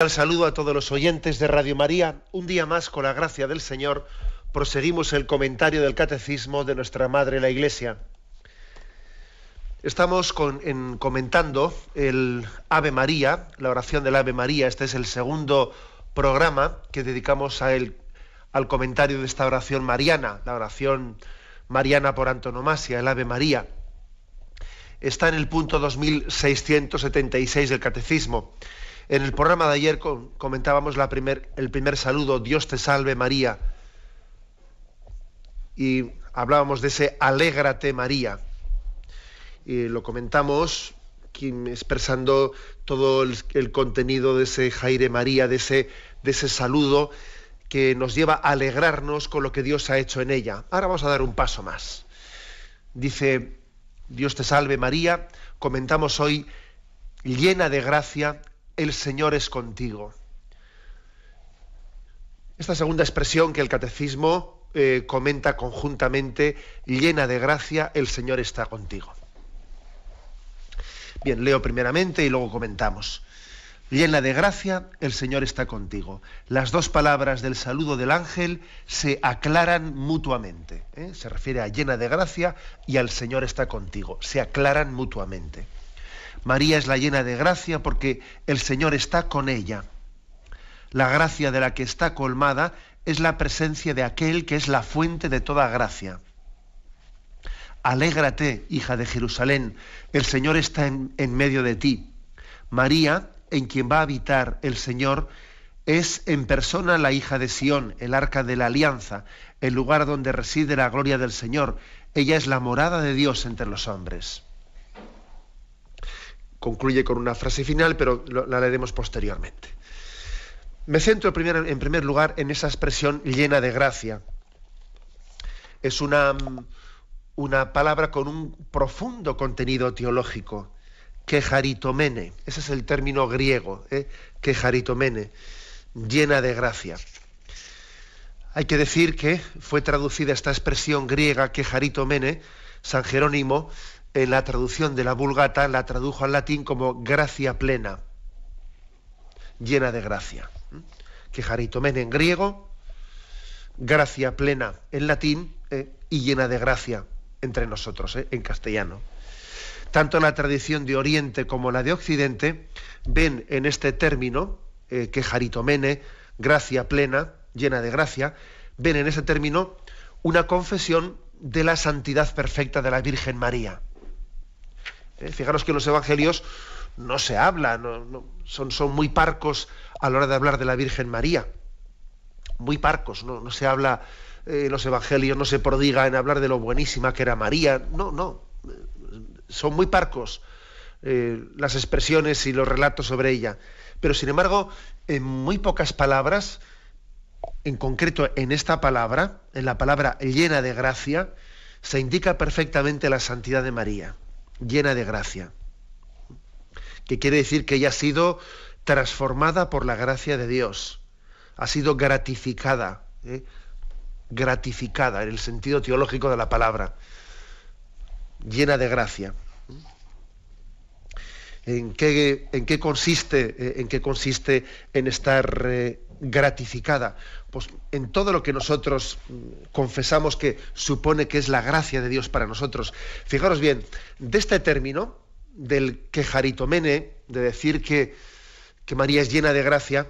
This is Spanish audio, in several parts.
Un saludo a todos los oyentes de Radio María. Un día más, con la gracia del Señor, proseguimos el comentario del Catecismo de nuestra Madre la Iglesia. Estamos comentando el Ave María, la oración del Ave María. Este es el segundo programa que dedicamos al comentario de esta oración mariana, la oración mariana por antonomasia, el Ave María. Está en el punto 2676 del Catecismo. En el programa de ayer comentábamos el primer saludo, Dios te salve María, y hablábamos de ese alégrate María, y lo comentamos expresando todo el contenido de ese Jaire María, de ese saludo que nos lleva a alegrarnos con lo que Dios ha hecho en ella. Ahora vamos a dar un paso más. Dice, Dios te salve María, comentamos hoy, llena de gracia, el Señor es contigo. Esta segunda expresión que el Catecismo comenta conjuntamente, llena de gracia, el Señor está contigo. Bien, leo primeramente y luego comentamos. Llena de gracia, el Señor está contigo. Las dos palabras del saludo del ángel se aclaran mutuamente. Se refiere a llena de gracia y al Señor está contigo. Se aclaran mutuamente. María es la llena de gracia porque el Señor está con ella. La gracia de la que está colmada es la presencia de aquel que es la fuente de toda gracia. Alégrate, hija de Jerusalén, el Señor está en medio de ti. María, en quien va a habitar el Señor, es en persona la hija de Sión, el arca de la alianza, el lugar donde reside la gloria del Señor. Ella es la morada de Dios entre los hombres. Concluye con una frase final, pero la leeremos posteriormente. Me centro en primer lugar en esa expresión llena de gracia. Es una palabra con un profundo contenido teológico. Kecharitomene, ese es el término griego, Kecharitomene, llena de gracia. Hay que decir que fue traducida esta expresión griega, Kecharitomene, San Jerónimo, en la traducción de la Vulgata, la tradujo al latín como gracia plena, llena de gracia. Kecharitomene en griego, gracia plena en latín, y llena de gracia entre nosotros, en castellano. Tanto la tradición de Oriente como la de Occidente ven en este término, Kecharitomene, gracia plena, llena de gracia, ven en ese término una confesión de la santidad perfecta de la Virgen María. Fijaros que en los evangelios no se habla, son muy parcos a la hora de hablar de la Virgen María. Muy parcos, no se habla en los evangelios, no se prodiga en hablar de lo buenísima que era María. No. Son muy parcos las expresiones y los relatos sobre ella. Pero sin embargo, en muy pocas palabras, en concreto en esta palabra, en la palabra llena de gracia, se indica perfectamente la santidad de María. Llena de gracia, que quiere decir que ella ha sido transformada por la gracia de Dios, ha sido gratificada, gratificada en el sentido teológico de la palabra, llena de gracia. ¿En qué consiste en estar gratificada? Pues en todo lo que nosotros confesamos que supone que es la gracia de Dios para nosotros. Fijaros bien, de este término, del Kecharitomene, de decir que María es llena de gracia,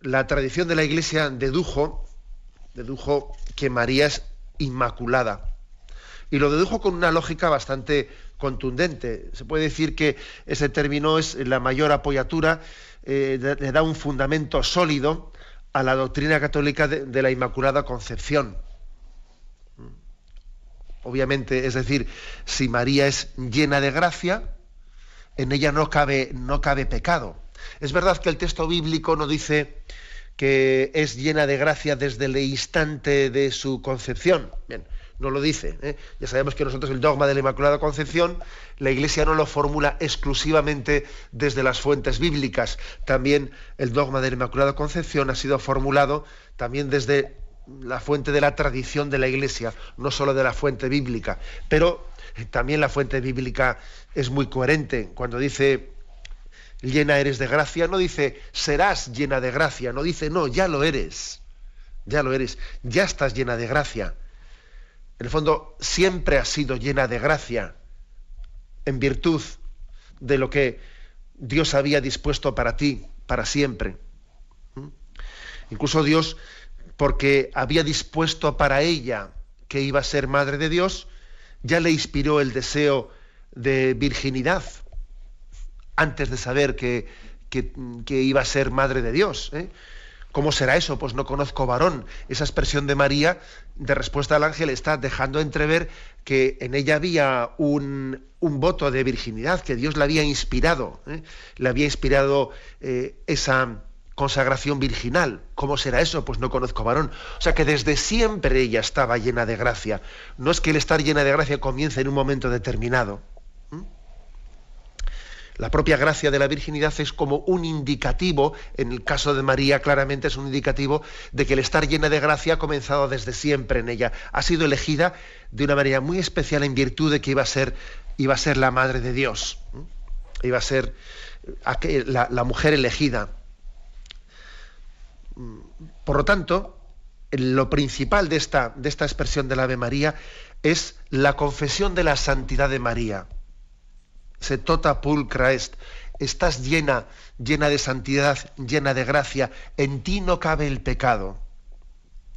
la tradición de la Iglesia dedujo que María es inmaculada. Y lo dedujo con una lógica bastante contundente. Se puede decir que ese término es la mayor apoyatura, le da un fundamento sólido a la doctrina católica de la Inmaculada Concepción. Obviamente, es decir, si María es llena de gracia, en ella no cabe pecado. Es verdad que el texto bíblico no dice que es llena de gracia desde el instante de su concepción. Bien, no lo dice. Ya sabemos que nosotros el dogma de la Inmaculada Concepción, la Iglesia no lo formula exclusivamente desde las fuentes bíblicas. También el dogma de la Inmaculada Concepción ha sido formulado también desde la fuente de la tradición de la Iglesia, no solo de la fuente bíblica. Pero también la fuente bíblica es muy coherente cuando dice llena eres de gracia, no dice serás llena de gracia, no dice no, ya lo eres, ya estás llena de gracia. En el fondo, siempre has sido llena de gracia, en virtud de lo que Dios había dispuesto para ti, para siempre. Incluso Dios, porque había dispuesto para ella que iba a ser madre de Dios, ya le inspiró el deseo de virginidad, antes de saber que iba a ser madre de Dios. ¿Cómo será eso? Pues no conozco varón. Esa expresión de María, de respuesta al ángel, está dejando entrever que en ella había un voto de virginidad, que Dios le había inspirado, le había inspirado esa consagración virginal. ¿Cómo será eso? Pues no conozco varón. O sea que desde siempre ella estaba llena de gracia. No es que el estar llena de gracia comience en un momento determinado. La propia gracia de la virginidad es como un indicativo, en el caso de María claramente es un indicativo de que el estar llena de gracia ha comenzado desde siempre en ella. Ha sido elegida de una manera muy especial en virtud de que iba a ser la madre de Dios. Iba a ser la mujer elegida. Por lo tanto, lo principal de esta expresión del Ave María es la confesión de la santidad de María. Se tota pulcra est. Estás llena de santidad, llena de gracia. En ti no cabe el pecado.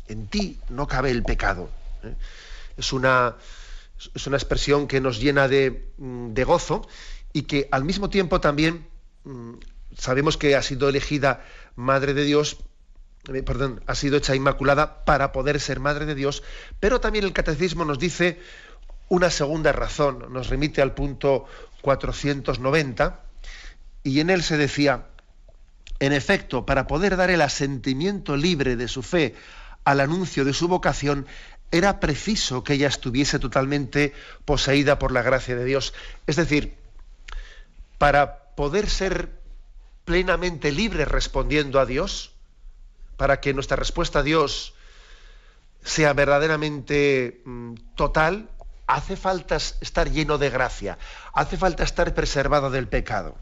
En ti no cabe el pecado. Es una expresión que nos llena de gozo y que al mismo tiempo también sabemos que ha sido elegida Madre de Dios, ha sido hecha inmaculada para poder ser Madre de Dios, pero también el Catecismo nos dice una segunda razón, nos remite al punto 490, y en él se decía: en efecto, para poder dar el asentimiento libre de su fe al anuncio de su vocación, era preciso que ella estuviese totalmente poseída por la gracia de Dios. Es decir, para poder ser plenamente libre respondiendo a Dios, para que nuestra respuesta a Dios sea verdaderamente total, hace falta estar lleno de gracia, hace falta estar preservado del pecado.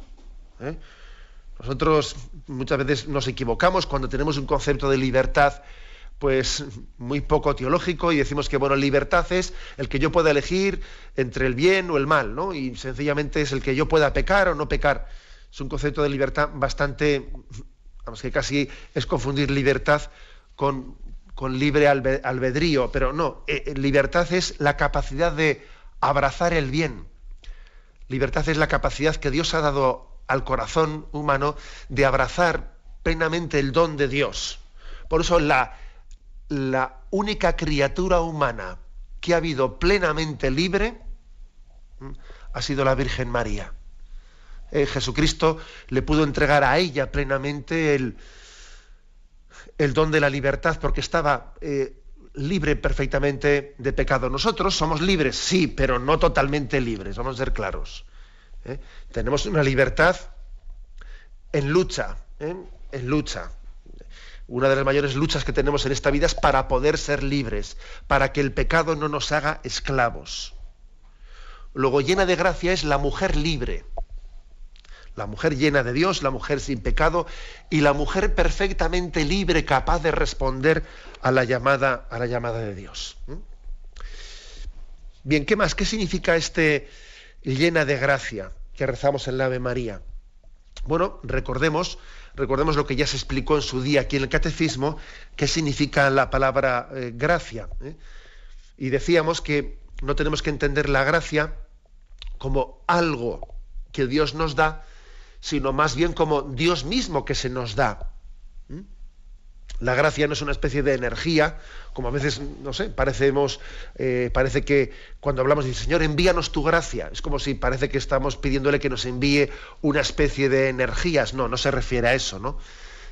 Nosotros muchas veces nos equivocamos cuando tenemos un concepto de libertad pues muy poco teológico y decimos que bueno, libertad es el que yo pueda elegir entre el bien o el mal, ¿no? Y sencillamente es el que yo pueda pecar o no pecar. Es un concepto de libertad bastante, vamos, que casi es confundir libertad con libre albedrío, pero no, libertad es la capacidad de abrazar el bien. Libertad es la capacidad que Dios ha dado al corazón humano de abrazar plenamente el don de Dios. Por eso la única criatura humana que ha habido plenamente libre ha sido la Virgen María. Jesucristo le pudo entregar a ella plenamente el don de la libertad porque estaba libre perfectamente de pecado. Nosotros somos libres, sí, pero no totalmente libres, vamos a ser claros. Tenemos una libertad en lucha, en lucha. Una de las mayores luchas que tenemos en esta vida es para poder ser libres, para que el pecado no nos haga esclavos. Luego, llena de gracia es la mujer libre. La mujer llena de Dios, la mujer sin pecado y la mujer perfectamente libre, capaz de responder a la llamada de Dios. Bien, ¿qué más? ¿Qué significa llena de gracia que rezamos en la Ave María? Bueno, recordemos lo que ya se explicó en su día aquí en el Catecismo, qué significa la palabra gracia. Y decíamos que no tenemos que entender la gracia como algo que Dios nos da, sino más bien como Dios mismo que se nos da. La gracia no es una especie de energía, como a veces, no sé, parece que cuando hablamos de Señor, envíanos tu gracia, es como si parece que estamos pidiéndole que nos envíe una especie de energías. No se refiere a eso, ¿no?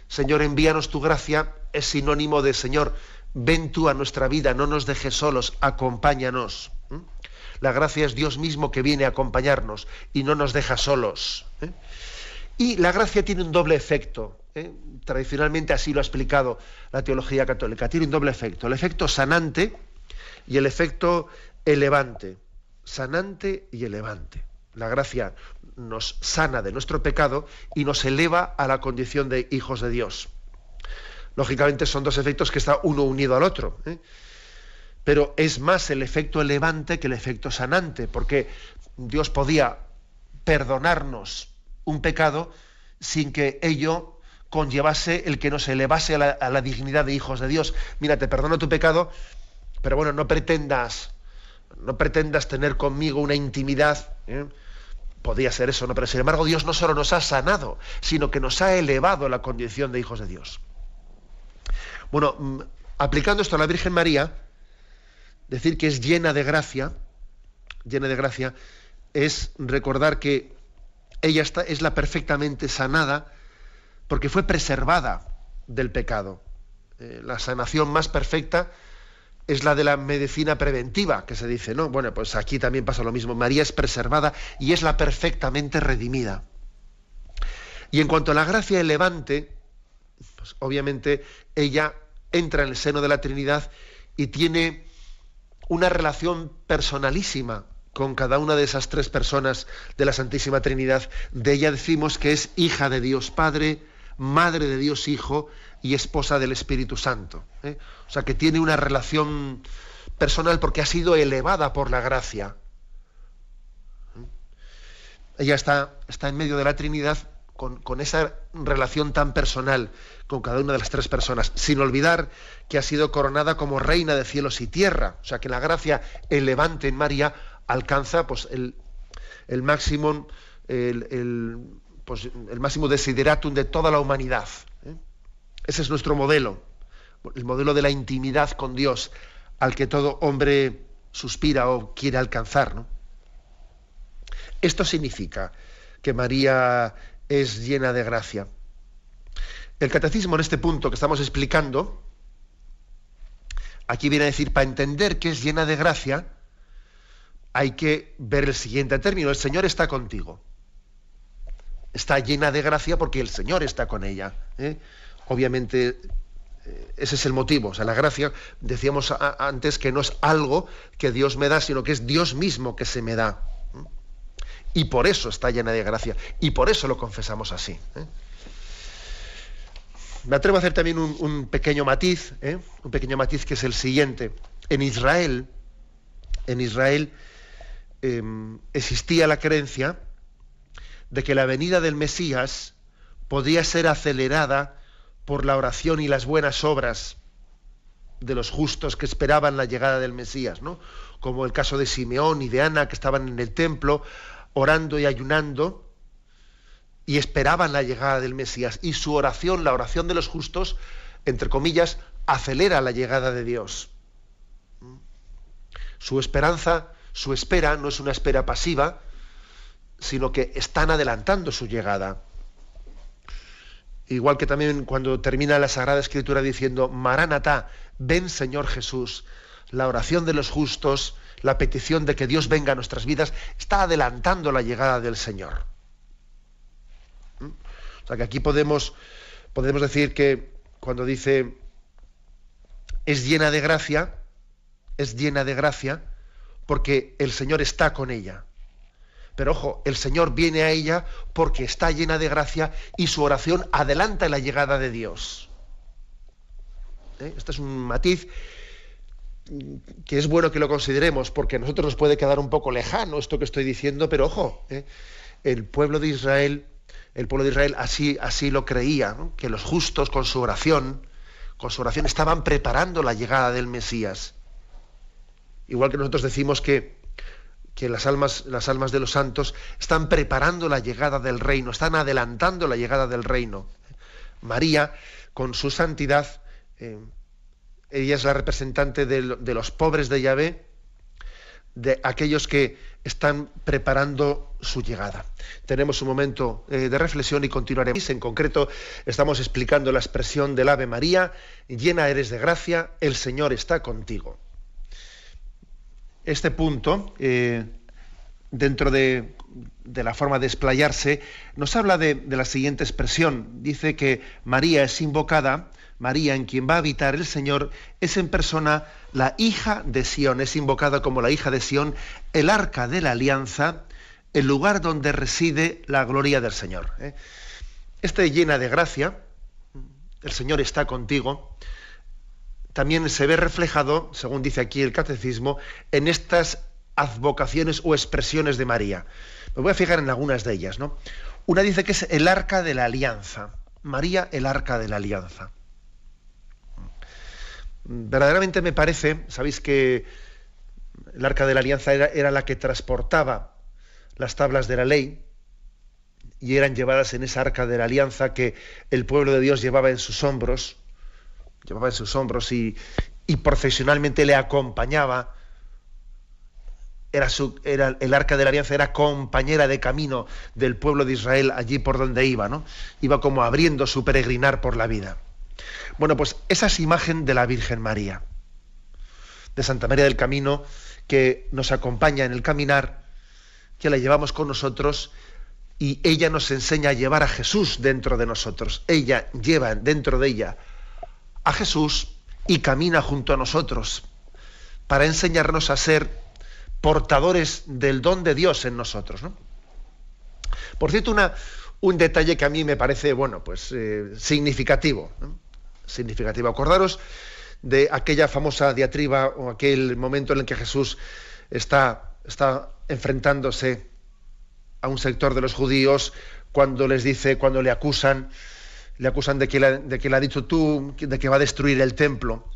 Señor, envíanos tu gracia es sinónimo de Señor, ven tú a nuestra vida, no nos dejes solos, acompáñanos. La gracia es Dios mismo que viene a acompañarnos y no nos deja solos. Y la gracia tiene un doble efecto. Tradicionalmente así lo ha explicado la teología católica. Tiene un doble efecto. El efecto sanante y el efecto elevante. Sanante y elevante. La gracia nos sana de nuestro pecado y nos eleva a la condición de hijos de Dios. Lógicamente son dos efectos que está uno unido al otro, ¿eh? Pero es más el efecto elevante que el efecto sanante, porque Dios podía perdonarnos un pecado sin que ello conllevase el que nos elevase a la dignidad de hijos de Dios. Mira, te perdono tu pecado, pero bueno, no pretendas tener conmigo una intimidad, ¿eh? Podía ser eso, ¿no? Pero sin embargo Dios no solo nos ha sanado, sino que nos ha elevado a la condición de hijos de Dios. Bueno, aplicando esto a la Virgen María, decir que es llena de gracia, es recordar que ella es la perfectamente sanada porque fue preservada del pecado. La sanación más perfecta es la de la medicina preventiva, que se dice, ¿no? Bueno, pues aquí también pasa lo mismo. María es preservada y es la perfectamente redimida. Y en cuanto a la gracia elevante, pues obviamente ella entra en el seno de la Trinidad y tiene una relación personalísima con cada una de esas tres personas de la Santísima Trinidad. De ella decimos que es hija de Dios Padre, madre de Dios Hijo y esposa del Espíritu Santo, ¿eh? O sea, que tiene una relación personal porque ha sido elevada por la gracia. Ella está en medio de la Trinidad con esa relación tan personal con cada una de las tres personas, sin olvidar que ha sido coronada como reina de cielos y tierra. O sea, que la gracia elevante en María alcanza pues el máximo el máximo desideratum de toda la humanidad, ¿eh? Ese es nuestro modelo, el modelo de la intimidad con Dios al que todo hombre suspira o quiere alcanzar, ¿no? Esto significa que María es llena de gracia. El catecismo en este punto que estamos explicando, aquí viene a decir, para entender que es llena de gracia, hay que ver el siguiente término: el Señor está contigo. Está llena de gracia porque el Señor está con ella, ¿eh? Obviamente, ese es el motivo. O sea, la gracia, decíamos antes que no es algo que Dios me da, sino que es Dios mismo que se me da. Y por eso está llena de gracia. Y por eso lo confesamos así, ¿eh? Me atrevo a hacer también un pequeño matiz, ¿eh? Un pequeño matiz que es el siguiente. En Israel existía la creencia de que la venida del Mesías podía ser acelerada por la oración y las buenas obras de los justos que esperaban la llegada del Mesías, ¿no? Como el caso de Simeón y de Ana, que estaban en el templo orando y ayunando y esperaban la llegada del Mesías. Y su oración, la oración de los justos, entre comillas, acelera la llegada de Dios. Su espera no es una espera pasiva, sino que están adelantando su llegada. Igual que también cuando termina la Sagrada Escritura diciendo Maránata, ven Señor Jesús, la oración de los justos, la petición de que Dios venga a nuestras vidas, está adelantando la llegada del Señor. O sea que aquí podemos decir que cuando dice es llena de gracia porque el Señor está con ella. Pero ojo, el Señor viene a ella porque está llena de gracia y su oración adelanta la llegada de Dios. Este es un matiz que es bueno que lo consideremos, porque a nosotros nos puede quedar un poco lejano esto que estoy diciendo, pero ojo, el pueblo de Israel así lo creía, ¿no? Que los justos con su oración estaban preparando la llegada del Mesías. Igual que nosotros decimos que las almas de los santos están preparando la llegada del reino, están adelantando la llegada del reino. María, con su santidad, ella es la representante de los pobres de Yahvé, de aquellos que están preparando su llegada. Tenemos un momento de reflexión y continuaremos. En concreto, estamos explicando la expresión del Ave María: llena eres de gracia, el Señor está contigo. Este punto, dentro de la forma de explayarse, nos habla de la siguiente expresión. Dice que María es invocada, María, en quien va a habitar el Señor, es en persona la hija de Sión, es invocada como la hija de Sión, el arca de la alianza, el lugar donde reside la gloria del Señor. Esta llena de gracia, el Señor está contigo, también se ve reflejado, según dice aquí el Catecismo, en estas advocaciones o expresiones de María. Me voy a fijar en algunas de ellas, ¿no? Una dice que es el arca de la alianza. María, el arca de la alianza. Verdaderamente me parece, sabéis que el arca de la alianza era la que transportaba las tablas de la ley y eran llevadas en esa arca de la alianza que el pueblo de Dios llevaba en sus hombros y profesionalmente le acompañaba. El arca de la alianza era compañera de camino del pueblo de Israel allí por donde iba, ¿no? Iba como abriendo su peregrinar por la vida. Bueno, pues esa es imagen de la Virgen María, de Santa María del Camino, que nos acompaña en el caminar, que la llevamos con nosotros y ella nos enseña a llevar a Jesús dentro de nosotros. Ella lleva dentro de ella a Jesús y camina junto a nosotros para enseñarnos a ser portadores del don de Dios en nosotros, ¿no? Por cierto, un detalle que a mí me parece, significativo, ¿no? Significativo. Acordaros de aquella famosa diatriba o aquel momento en el que Jesús está enfrentándose a un sector de los judíos cuando le acusan de que le ha dicho tú, de que va a destruir el templo.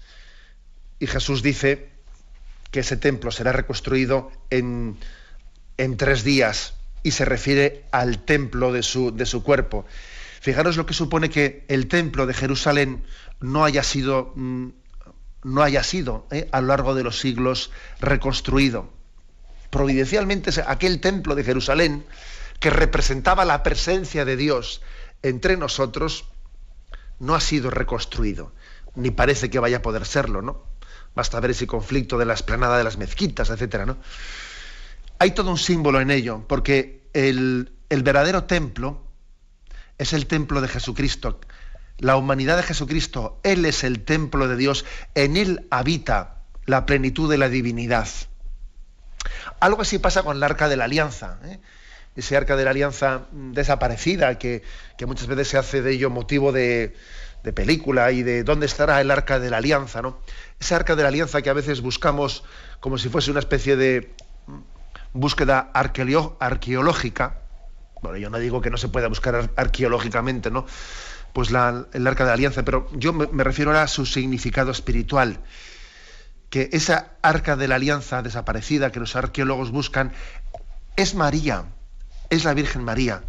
Y Jesús dice que ese templo será reconstruido en 3 días y se refiere al templo de su cuerpo. Fijaros lo que supone que el templo de Jerusalén no haya sido a lo largo de los siglos reconstruido. Providencialmente aquel templo de Jerusalén que representaba la presencia de Dios entre nosotros no ha sido reconstruido, ni parece que vaya a poder serlo, ¿no? Basta ver ese conflicto de la explanada de las mezquitas, etcétera, ¿no? Hay todo un símbolo en ello, porque el verdadero templo es el templo de Jesucristo. La humanidad de Jesucristo, Él es el templo de Dios, en Él habita la plenitud de la divinidad. Algo así pasa con el Arca de la Alianza, ese Arca de la Alianza desaparecida, que muchas veces se hace de ello motivo de película y de dónde estará el Arca de la Alianza, ¿no? Ese Arca de la Alianza que a veces buscamos como si fuese una especie de búsqueda arqueológica. Bueno, yo no digo que no se pueda buscar arqueológicamente, ¿no? Pues el Arca de la Alianza, pero yo me refiero ahora a su significado espiritual. Que esa Arca de la Alianza desaparecida que los arqueólogos buscan es María, es la Virgen María.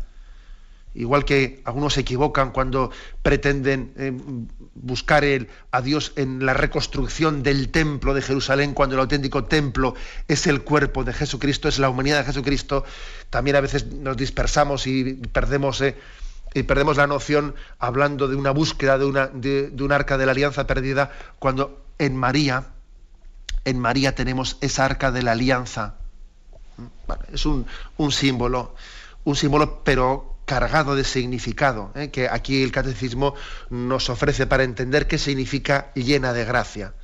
Igual que algunos se equivocan cuando pretenden buscar a Dios en la reconstrucción del templo de Jerusalén, cuando el auténtico templo es el cuerpo de Jesucristo, es la humanidad de Jesucristo. También a veces nos dispersamos y perdemos la noción hablando de una búsqueda de un Arca de la Alianza perdida, cuando en María tenemos esa Arca de la Alianza. Bueno, es un símbolo pero cargado de significado, que aquí el Catecismo nos ofrece para entender qué significa llena de gracia.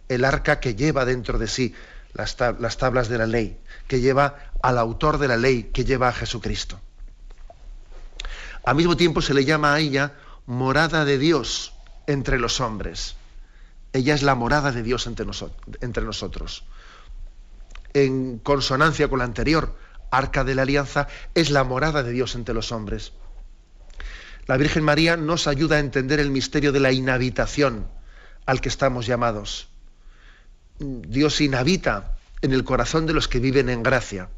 El arca que lleva dentro de sí las tablas de la ley, que lleva al autor de la ley, que lleva a Jesucristo. Al mismo tiempo se le llama a ella morada de Dios entre los hombres. Ella es la morada de Dios entre nosotros. En consonancia con la anterior, Arca de la Alianza es la morada de Dios entre los hombres. La Virgen María nos ayuda a entender el misterio de la inhabitación al que estamos llamados. Dios inhabita en el corazón de los que viven en gracia.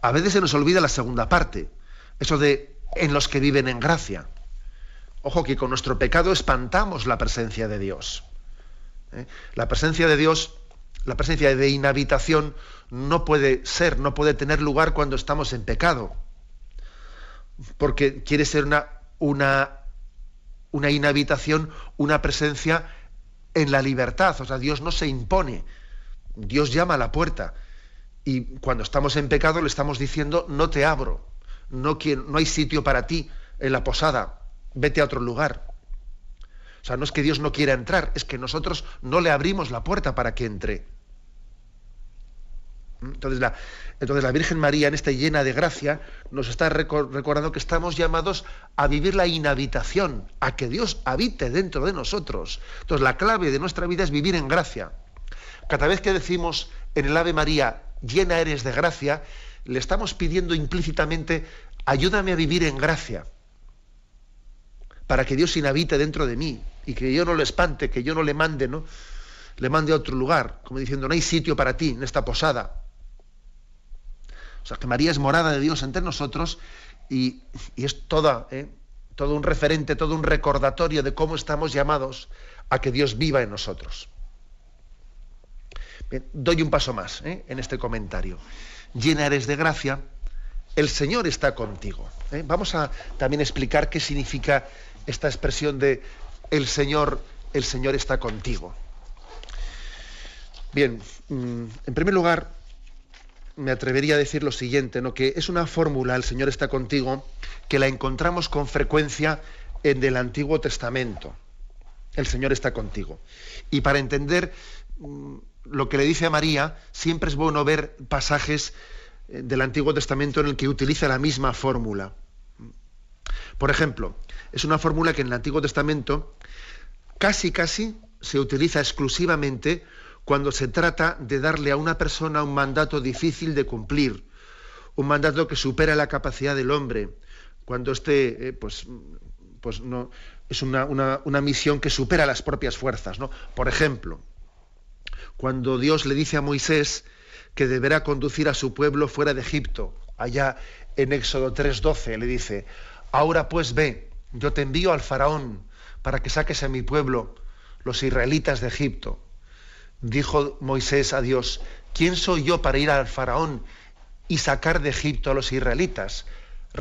A veces se nos olvida la segunda parte, eso de en los que viven en gracia. Ojo, que con nuestro pecado espantamos la presencia de Dios. La presencia de Dios, la presencia de inhabitación no puede tener lugar cuando estamos en pecado, porque quiere ser una inhabitación, una presencia en la libertad. O sea, Dios no se impone, Dios llama a la puerta, y cuando estamos en pecado le estamos diciendo: no te abro, no hay sitio para ti en la posada, vete a otro lugar. O sea, no es que Dios no quiera entrar, es que nosotros no le abrimos la puerta para que entre. Entonces la Virgen María, en esta llena de gracia, nos está recordando que estamos llamados a vivir la inhabitación, a que Dios habite dentro de nosotros. Entonces la clave de nuestra vida es vivir en gracia. Cada vez que decimos en el Ave María, llena eres de gracia, le estamos pidiendo implícitamente, ayúdame a vivir en gracia, para que Dios inhabite dentro de mí y que yo no lo espante, que yo no le mande, ¿no? Le mande a otro lugar, como diciendo, no hay sitio para ti en esta posada. O sea, que María es morada de Dios entre nosotros y es todo un referente, todo un recordatorio de cómo estamos llamados a que Dios viva en nosotros. Bien, doy un paso más en este comentario. Llena eres de gracia, el Señor está contigo. Vamos a también explicar qué significa esta expresión de el Señor está contigo. Bien, en primer lugar, me atrevería a decir lo siguiente, ¿no? Que es una fórmula, el Señor está contigo, que la encontramos con frecuencia en el Antiguo Testamento. El Señor está contigo. Y para entender lo que le dice a María, siempre es bueno ver pasajes del Antiguo Testamento en el que utiliza la misma fórmula. Por ejemplo, es una fórmula que en el Antiguo Testamento casi se utiliza exclusivamente cuando se trata de darle a una persona un mandato difícil de cumplir, un mandato que supera la capacidad del hombre, cuando no es una misión que supera las propias fuerzas, ¿no? Por ejemplo, cuando Dios le dice a Moisés que deberá conducir a su pueblo fuera de Egipto, allá en Éxodo 3:12, le dice, ahora pues ve, yo te envío al faraón para que saques a mi pueblo, los israelitas de Egipto. Dijo Moisés a Dios, ¿quién soy yo para ir al faraón y sacar de Egipto a los israelitas? Le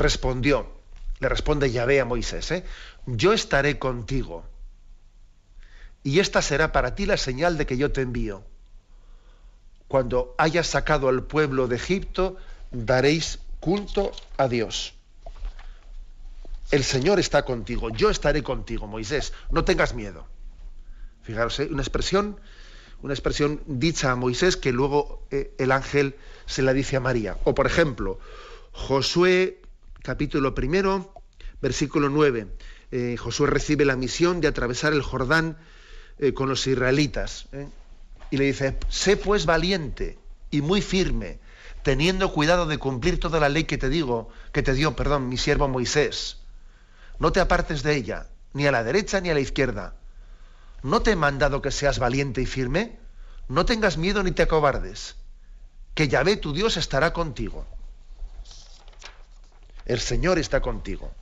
responde Yahvé a Moisés, yo estaré contigo. Y esta será para ti la señal de que yo te envío. Cuando hayas sacado al pueblo de Egipto, daréis culto a Dios. El Señor está contigo, yo estaré contigo, Moisés, no tengas miedo. Fijaros, una expresión dicha a Moisés que luego el ángel se la dice a María. O por ejemplo, Josué capítulo 1, versículo 9. Josué recibe la misión de atravesar el Jordán con los israelitas. Y le dice, sé pues valiente y muy firme, teniendo cuidado de cumplir toda la ley que te dio, mi siervo Moisés. No te apartes de ella, ni a la derecha ni a la izquierda. ¿No te he mandado que seas valiente y firme? No tengas miedo ni te acobardes, que Yahvé tu Dios estará contigo. El Señor está contigo.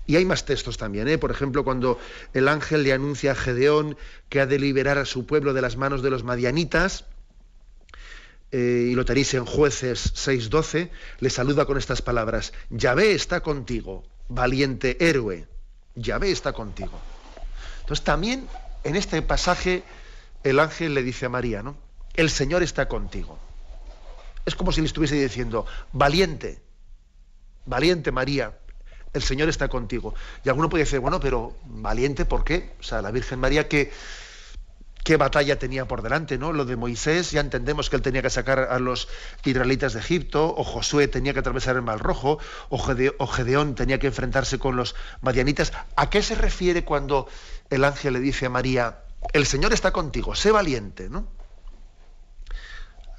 Y hay más textos también. Por ejemplo, cuando el ángel le anuncia a Gedeón que ha de liberar a su pueblo de las manos de los madianitas, y lo tenéis en Jueces 6:12, le saluda con estas palabras, Yahvé está contigo, valiente héroe, Yahvé está contigo. Entonces también en este pasaje el ángel le dice a María, ¿no? El Señor está contigo. Es como si le estuviese diciendo, valiente María, el Señor está contigo. Y alguno puede decir, bueno, pero valiente, ¿por qué? O sea, la Virgen María, ¿qué batalla tenía por delante, ¿no? Lo de Moisés, ya entendemos que él tenía que sacar a los israelitas de Egipto, o Josué tenía que atravesar el Mar Rojo, o Gedeón tenía que enfrentarse con los madianitas. ¿A qué se refiere cuando el ángel le dice a María, el Señor está contigo, sé valiente, ¿no?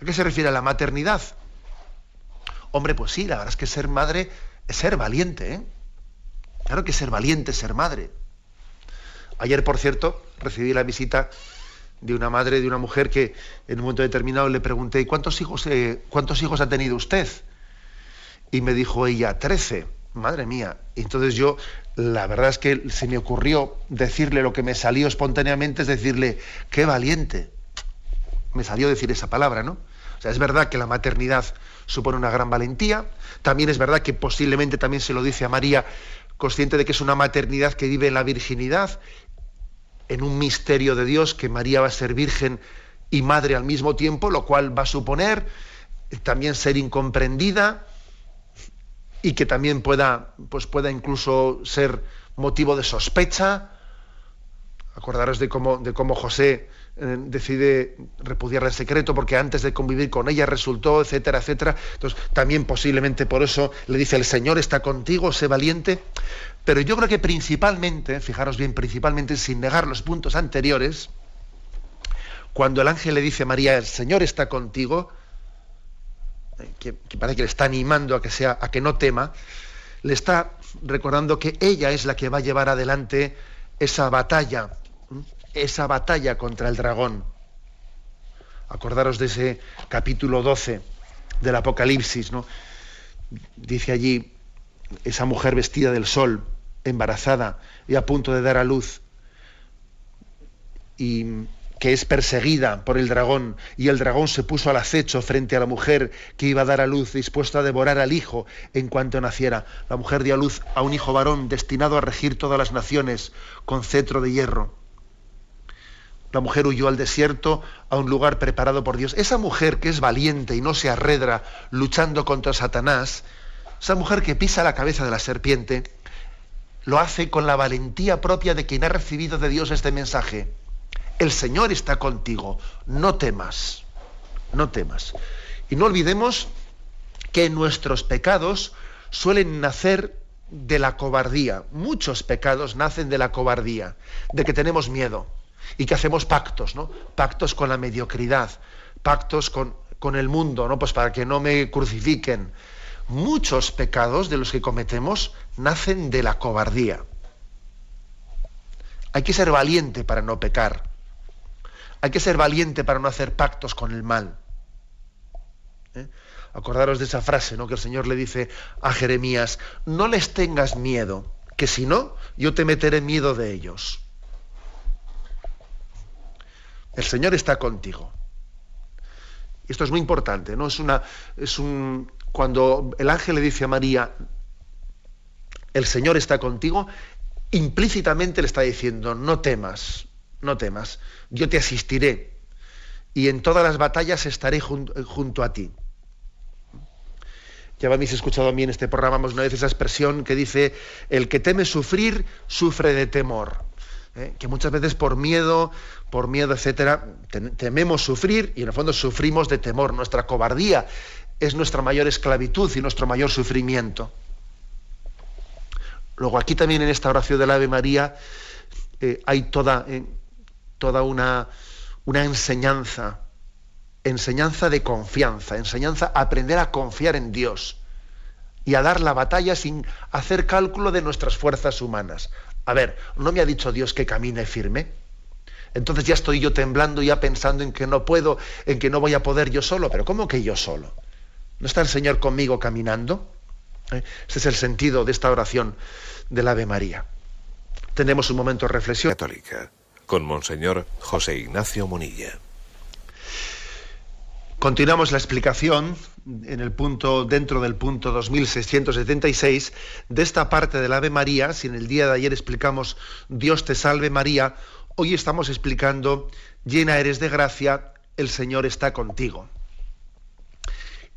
¿A qué se refiere? ¿A la maternidad? Hombre, pues sí, la verdad es que ser madre es ser valiente, Claro que ser valiente es ser madre. Ayer, por cierto, recibí la visita de una madre, de una mujer que en un momento determinado le pregunté, ¿cuántos hijos ha tenido usted? Y me dijo ella, 13. Madre mía. Y entonces yo, la verdad es que se me ocurrió decirle lo que me salió espontáneamente, es decirle, qué valiente. Me salió decir esa palabra, ¿no? O sea, es verdad que la maternidad supone una gran valentía, también es verdad que posiblemente también se lo dice a María, consciente de que es una maternidad que vive en la virginidad, en un misterio de Dios, que María va a ser virgen y madre al mismo tiempo, lo cual va a suponer también ser incomprendida y que también pueda incluso ser motivo de sospecha. Acordaros de cómo José decide repudiar el secreto porque antes de convivir con ella resultó, etcétera, etcétera. Entonces, también posiblemente por eso le dice: el Señor está contigo, sé valiente. Pero yo creo que principalmente, fijaros bien, principalmente, sin negar los puntos anteriores, cuando el ángel le dice a María: el Señor está contigo, que parece que le está animando a que no tema, le está recordando que ella es la que va a llevar adelante esa batalla contra el dragón. Acordaros de ese capítulo 12 del Apocalipsis, ¿no? Dice allí esa mujer vestida del sol, embarazada y a punto de dar a luz, y que es perseguida por el dragón, y el dragón se puso al acecho frente a la mujer que iba a dar a luz, dispuesta a devorar al hijo en cuanto naciera. La mujer dio a luz a un hijo varón destinado a regir todas las naciones con cetro de hierro. La mujer huyó al desierto, a un lugar preparado por Dios. Esa mujer que es valiente y no se arredra luchando contra Satanás, esa mujer que pisa la cabeza de la serpiente, lo hace con la valentía propia de quien ha recibido de Dios este mensaje: el Señor está contigo, no temas, no temas. Y no olvidemos que nuestros pecados suelen nacer de la cobardía. Muchos pecados nacen de la cobardía, de que tenemos miedo y que hacemos pactos, ¿no? Pactos con la mediocridad, pactos con el mundo, ¿no? Pues para que no me crucifiquen. Muchos pecados de los que cometemos nacen de la cobardía. Hay que ser valiente para no pecar. Hay que ser valiente para no hacer pactos con el mal. Acordaros de esa frase, ¿no?, que el Señor le dice a Jeremías: no les tengas miedo, que si no, yo te meteré miedo de ellos. El Señor está contigo. Y esto es muy importante, ¿no? Cuando el ángel le dice a María: el Señor está contigo, implícitamente le está diciendo: no temas, no temas, yo te asistiré y en todas las batallas estaré junto a ti. Ya habéis escuchado a mí en este programa una vez esa expresión que dice: el que teme sufrir, sufre de temor. Que muchas veces por miedo, etcétera, tememos sufrir y en el fondo sufrimos de temor. Nuestra cobardía es nuestra mayor esclavitud y nuestro mayor sufrimiento. Luego aquí también en esta oración del Ave María hay toda una enseñanza de confianza, enseñanza a aprender a confiar en Dios y a dar la batalla sin hacer cálculo de nuestras fuerzas humanas. A ver, ¿no me ha dicho Dios que camine firme? Entonces ya estoy yo temblando, ya pensando en que no puedo, en que no voy a poder yo solo. ¿Pero cómo que yo solo? ¿No está el Señor conmigo caminando? Ese es el sentido de esta oración del Ave María. Tenemos un momento de reflexión. Católica, con Monseñor José Ignacio Munilla. Continuamos la explicación dentro del punto 2676 de esta parte del Ave María. Si en el día de ayer explicamos Dios te salve María, hoy estamos explicando llena eres de gracia, el Señor está contigo.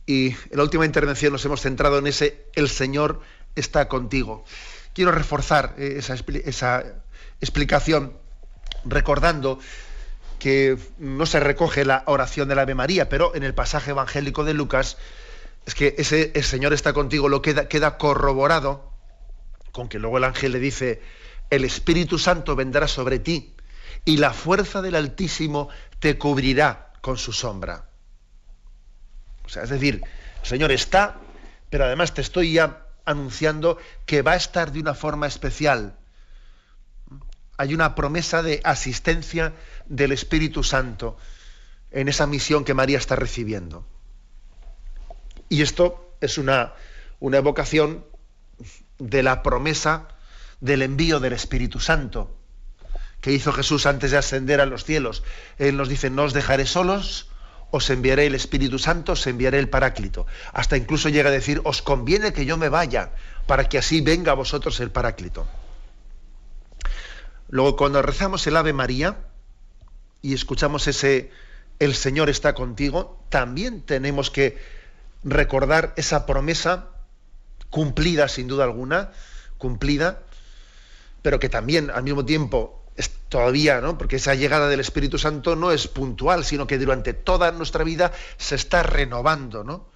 Y en la última intervención nos hemos centrado en ese el Señor está contigo. Quiero reforzar esa explicación recordando que no se recoge la oración del Ave María, pero en el pasaje evangélico de Lucas es que el Señor está contigo lo queda corroborado con que luego el ángel le dice: el Espíritu Santo vendrá sobre ti y la fuerza del Altísimo te cubrirá con su sombra. O sea, es decir, el Señor está, pero además te estoy ya anunciando que va a estar de una forma especial. Hay una promesa de asistencia del Espíritu Santo en esa misión que María está recibiendo. Y esto es una evocación de la promesa del envío del Espíritu Santo que hizo Jesús antes de ascender a los cielos. Él nos dice: no os dejaré solos, os enviaré el Espíritu Santo, os enviaré el Paráclito. Hasta incluso llega a decir: os conviene que yo me vaya, para que así venga a vosotros el Paráclito. Luego, cuando rezamos el Ave María y escuchamos el Señor está contigo, también tenemos que recordar esa promesa cumplida, sin duda alguna, cumplida, pero que también al mismo tiempo es todavía, ¿no? Porque esa llegada del Espíritu Santo no es puntual, sino que durante toda nuestra vida se está renovando, ¿no?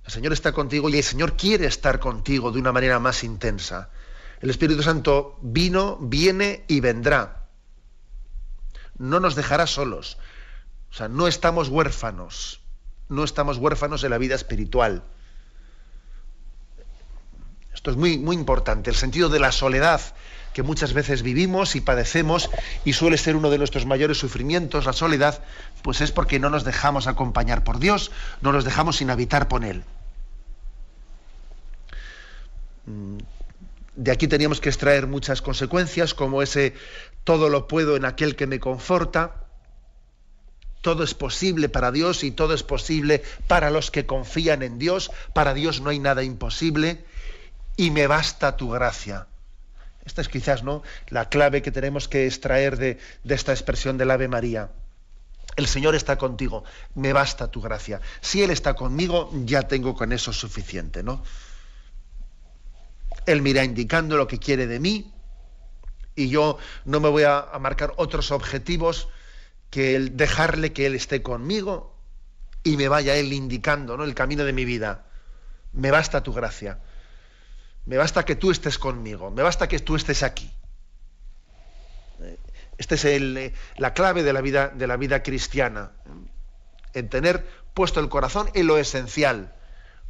El Señor está contigo y el Señor quiere estar contigo de una manera más intensa. El Espíritu Santo vino, viene y vendrá. No nos dejará solos. O sea, no estamos huérfanos. No estamos huérfanos de la vida espiritual. Esto es muy, muy importante. El sentido de la soledad que muchas veces vivimos y padecemos, y suele ser uno de nuestros mayores sufrimientos, la soledad, pues es porque no nos dejamos acompañar por Dios, no nos dejamos inhabitar por Él. De aquí teníamos que extraer muchas consecuencias, como ese todo lo puedo en aquel que me conforta. Todo es posible para Dios y todo es posible para los que confían en Dios. Para Dios no hay nada imposible y me basta tu gracia. Esta es quizás, ¿no?, la clave que tenemos que extraer de esta expresión del Ave María. El Señor está contigo, me basta tu gracia. Si Él está conmigo, ya tengo con eso suficiente, ¿no? Él me irá indicando lo que quiere de mí y yo no me voy a marcar otros objetivos que el dejarle que Él esté conmigo y me vaya Él indicando, ¿no?, el camino de mi vida. Me basta tu gracia. Me basta que tú estés conmigo. Me basta que tú estés aquí. Esta es la clave de la vida cristiana. En tener puesto el corazón en lo esencial,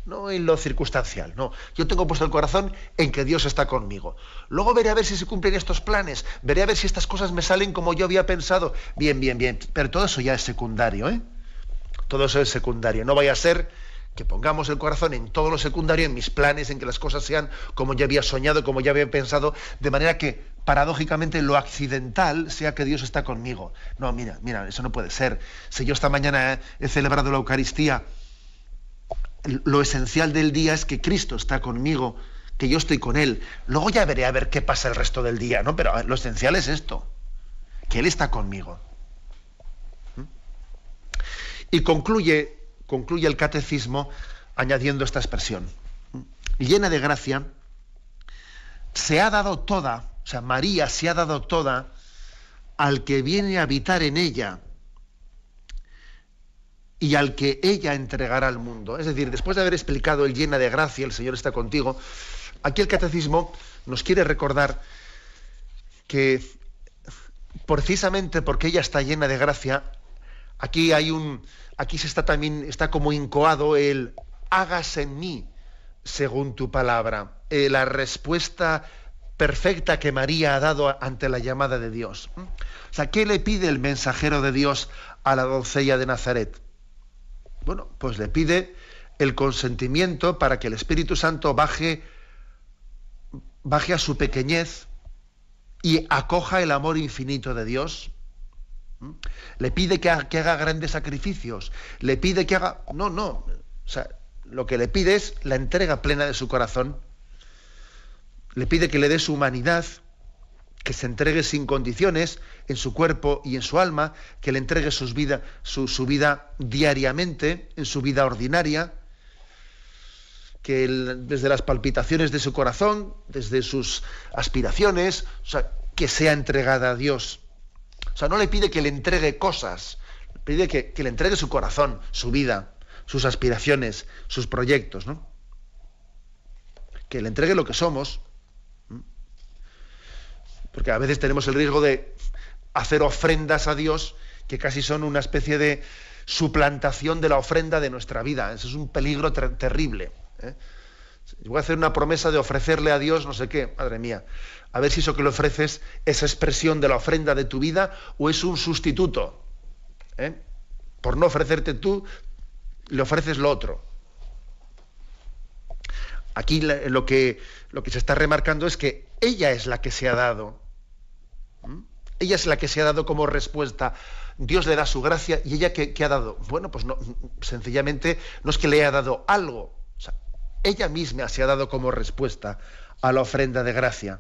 no en lo circunstancial. No, yo tengo puesto el corazón en que Dios está conmigo. Luego veré a ver si se cumplen estos planes. Veré a ver si estas cosas me salen como yo había pensado. Bien. Pero todo eso ya es secundario, ¿eh? Todo eso es secundario. No vaya a ser que pongamos el corazón en todo lo secundario, en mis planes, en que las cosas sean como yo había soñado, como yo había pensado, de manera que, paradójicamente, lo accidental sea que Dios está conmigo. No, mira, eso no puede ser. Si yo esta mañana he celebrado la Eucaristía, lo esencial del día es que Cristo está conmigo, que yo estoy con Él. Luego ya veré a ver qué pasa el resto del día, ¿no? Pero lo esencial es esto, que Él está conmigo. Y concluye el catecismo añadiendo esta expresión. Llena de gracia, se ha dado toda, o sea, María se ha dado toda al que viene a habitar en ella y al que ella entregará al mundo. Es decir, después de haber explicado el llena de gracia, el Señor está contigo, aquí el catecismo nos quiere recordar que precisamente porque ella está llena de gracia, aquí está como incoado el hágase en mí según tu palabra, la respuesta perfecta que María ha dado ante la llamada de Dios. O sea, ¿qué le pide el mensajero de Dios a la doncella de Nazaret? Bueno, pues le pide el consentimiento para que el Espíritu Santo baje a su pequeñez y acoja el amor infinito de Dios. Le pide que haga grandes sacrificios, le pide que haga... No, o sea, lo que le pide es la entrega plena de su corazón, le pide que le dé su humanidad, que se entregue sin condiciones en su cuerpo y en su alma, que le entregue su vida diariamente, en su vida ordinaria, que desde las palpitaciones de su corazón, desde sus aspiraciones, o sea, que sea entregada a Dios. O sea, no le pide que le entregue cosas, le pide que le entregue su corazón, su vida, sus aspiraciones, sus proyectos, ¿no? Que le entregue lo que somos. Porque a veces tenemos el riesgo de hacer ofrendas a Dios que casi son una especie de suplantación de la ofrenda de nuestra vida. Eso es un peligro terrible, ¿eh? Voy a hacer una promesa de ofrecerle a Dios no sé qué, madre mía. A ver si eso que le ofreces es expresión de la ofrenda de tu vida o es un sustituto, ¿eh? Por no ofrecerte tú, le ofreces lo otro. Aquí lo que se está remarcando es que ella es la que se ha dado. Ella es la que se ha dado como respuesta. Dios le da su gracia y ella ¿qué ha dado? Bueno, pues no, sencillamente no es que le haya dado algo. O sea, ella misma se ha dado como respuesta a la ofrenda de gracia.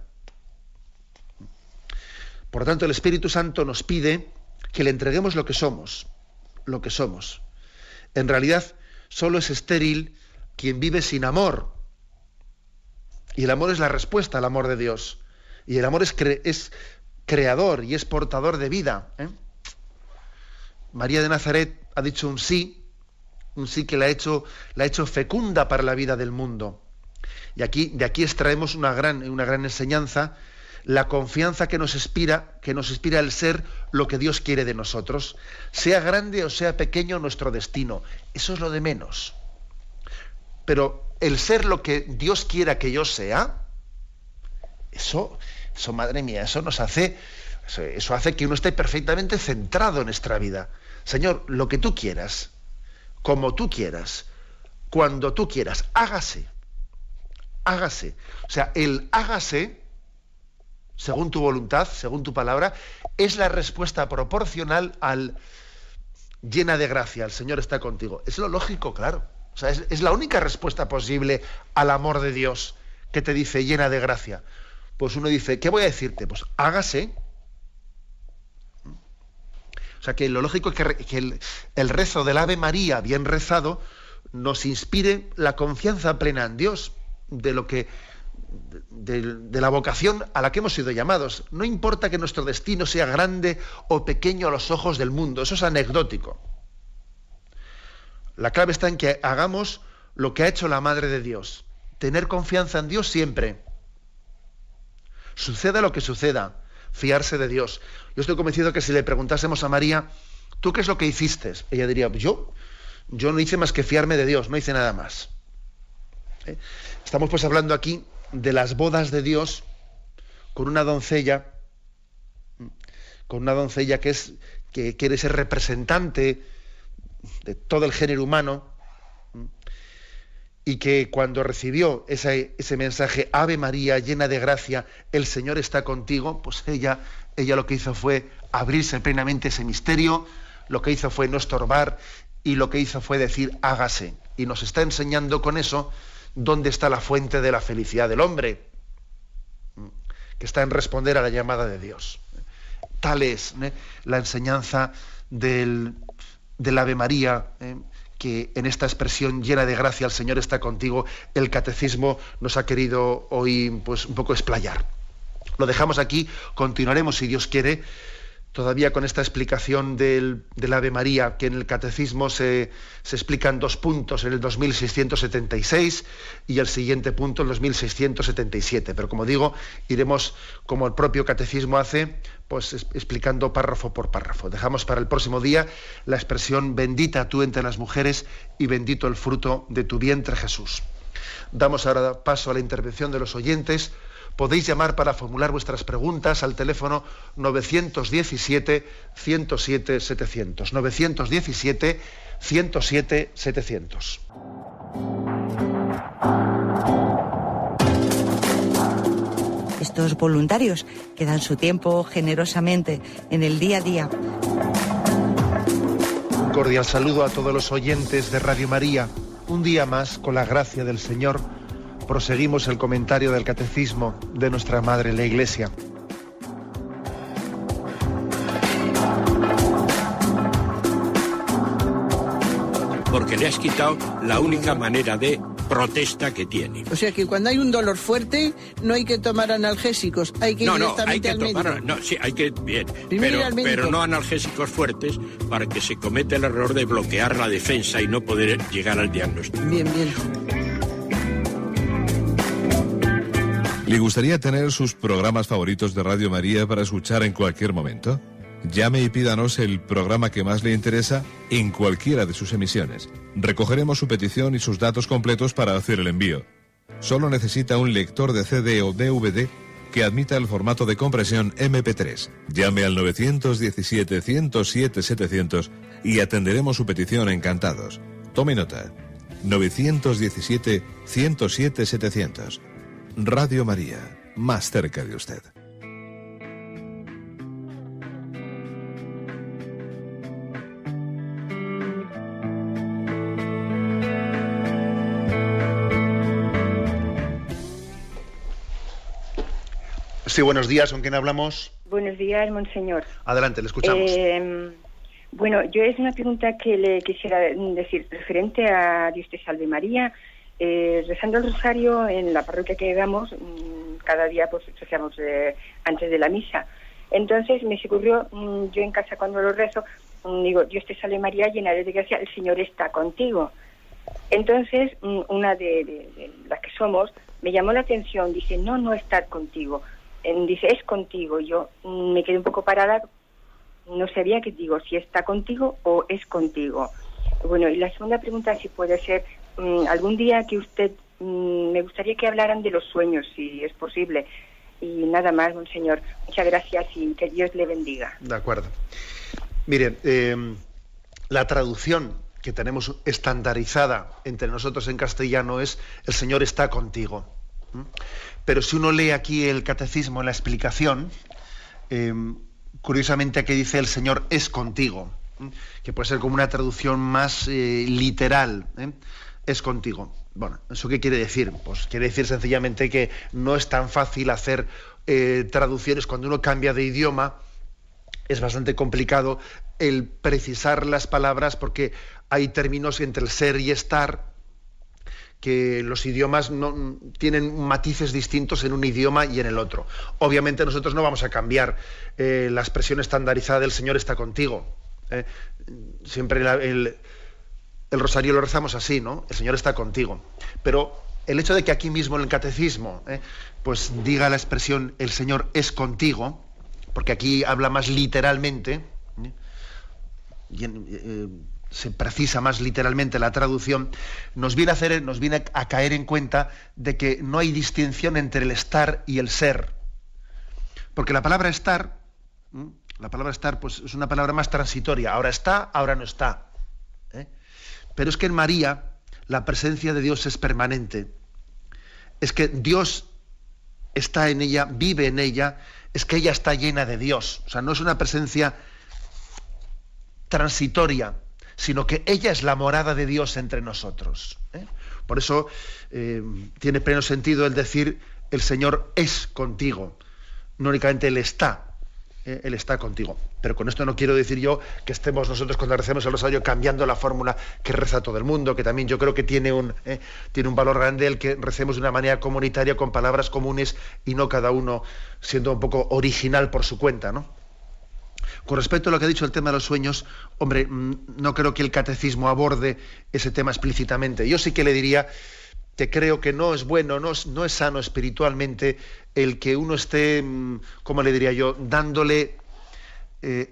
Por lo tanto, el Espíritu Santo nos pide que le entreguemos lo que somos. En realidad, solo es estéril quien vive sin amor. Y el amor es la respuesta al amor de Dios. Y el amor es creador y es portador de vida. María de Nazaret ha dicho un sí que la ha hecho fecunda para la vida del mundo. Y de aquí extraemos una gran enseñanza, la confianza que nos inspira el ser lo que Dios quiere de nosotros, sea grande o sea pequeño nuestro destino. Eso es lo de menos. Pero el ser lo que Dios quiera que yo sea, eso, madre mía, eso hace que uno esté perfectamente centrado en nuestra vida. Señor, lo que tú quieras, como tú quieras, cuando tú quieras, hágase. O sea, el hágase, según tu voluntad, según tu palabra, es la respuesta proporcional al llena de gracia, el Señor está contigo. Es lo lógico, claro. O sea, es la única respuesta posible al amor de Dios que te dice llena de gracia. Pues uno dice, ¿qué voy a decirte? Pues hágase. O sea, que lo lógico es que el rezo del Ave María, bien rezado, nos inspire la confianza plena en Dios, de la vocación a la que hemos sido llamados. No importa que nuestro destino sea grande o pequeño a los ojos del mundo, eso es anecdótico. La clave está en que hagamos lo que ha hecho la Madre de Dios, tener confianza en Dios siempre. Suceda lo que suceda, fiarse de Dios. Yo estoy convencido que si le preguntásemos a María, ¿tú qué es lo que hiciste? Ella diría, yo no hice más que fiarme de Dios, no hice nada más. Estamos pues hablando aquí de las bodas de Dios con una doncella que quiere ser representante de todo el género humano, y que cuando recibió ese mensaje, Ave María, llena de gracia, el Señor está contigo, pues ella lo que hizo fue abrirse plenamente ese misterio, lo que hizo fue no estorbar, y lo que hizo fue decir, hágase. Y nos está enseñando con eso dónde está la fuente de la felicidad del hombre, que está en responder a la llamada de Dios. Tal es la enseñanza del Ave María, que en esta expresión llena de gracia el Señor está contigo, el catecismo nos ha querido hoy pues un poco explayar. Lo dejamos aquí, continuaremos si Dios quiere, todavía con esta explicación del Ave María, que en el catecismo se explican 2 puntos, en el 2676 y el siguiente punto en el 2677. Pero como digo, iremos, como el propio catecismo hace, pues explicando párrafo por párrafo. Dejamos para el próximo día la expresión bendita tú entre las mujeres y bendito el fruto de tu vientre, Jesús. Damos ahora paso a la intervención de los oyentes. Podéis llamar para formular vuestras preguntas al teléfono 917-107-700. 917-107-700. Estos voluntarios que dan su tiempo generosamente en el día a día. Un cordial saludo a todos los oyentes de Radio María. Un día más, con la gracia del Señor, proseguimos el comentario del Catecismo de nuestra Madre la Iglesia. Porque le has quitado la única manera de protesta que tiene. O sea que cuando hay un dolor fuerte no hay que tomar analgésicos, hay que ir directamente al médico. Sí, hay que, bien, pero no analgésicos fuertes para que se cometa el error de bloquear la defensa y no poder llegar al diagnóstico. Bien. ¿Le gustaría tener sus programas favoritos de Radio María para escuchar en cualquier momento? Llame y pídanos el programa que más le interesa en cualquiera de sus emisiones. Recogeremos su petición y sus datos completos para hacer el envío. Solo necesita un lector de CD o DVD que admita el formato de compresión MP3. Llame al 917-107-700 y atenderemos su petición encantados. Tome nota. 917-107-700. Radio María, más cerca de usted. Sí, buenos días, ¿con quién hablamos? Buenos días, monseñor. Adelante, le escuchamos. Bueno, yo es una pregunta que le quisiera decir, referente a Dios te salve María. Rezando el rosario en la parroquia que damos, cada día pues rezamos antes de la misa. Entonces me se ocurrió, yo en casa cuando lo rezo, digo, Dios te salve María, llena de gracia, el Señor está contigo. Entonces una de las que somos me llamó la atención, dice, no está contigo, dice, es contigo. Yo me quedé un poco parada, no sabía qué digo, si está contigo o es contigo. Bueno, y la segunda pregunta, si puede ser, algún día que usted, me gustaría que hablaran de los sueños, si es posible. Y nada más, monseñor. Muchas gracias y que Dios le bendiga. De acuerdo. Miren, la traducción que tenemos estandarizada entre nosotros en castellano es el Señor está contigo. Pero si uno lee aquí el catecismo en la explicación, curiosamente aquí dice el Señor es contigo, que puede ser como una traducción más literal, es contigo. Bueno, ¿eso qué quiere decir? Pues quiere decir sencillamente que no es tan fácil hacer traducciones cuando uno cambia de idioma. Es bastante complicado el precisar las palabras porque hay términos entre el ser y estar que los idiomas no tienen matices distintos en un idioma y en el otro. Obviamente nosotros no vamos a cambiar la expresión estandarizada del Señor está contigo. Siempre el rosario lo rezamos así, ¿no? El Señor está contigo. Pero el hecho de que aquí mismo en el catecismo pues diga la expresión el Señor es contigo, porque aquí habla más literalmente, se precisa más literalmente la traducción, nos viene a caer en cuenta de que no hay distinción entre el estar y el ser. Porque la palabra estar pues es una palabra más transitoria. Ahora está, ahora no está. Pero es que en María la presencia de Dios es permanente. Es que Dios está en ella, vive en ella, es que ella está llena de Dios. O sea, no es una presencia transitoria, sino que ella es la morada de Dios entre nosotros. Por eso tiene pleno sentido el decir el Señor es contigo, no únicamente Él está contigo. Pero con esto no quiero decir yo que estemos nosotros cuando recemos el rosario cambiando la fórmula que reza todo el mundo, que también yo creo que tiene un valor grande el que recemos de una manera comunitaria con palabras comunes y no cada uno siendo un poco original por su cuenta, ¿no? Con respecto a lo que ha dicho el tema de los sueños, hombre, no creo que el catecismo aborde ese tema explícitamente. Yo sí que le diría que creo que no es bueno, no es sano espiritualmente el que uno esté, ¿cómo le diría yo?, dándole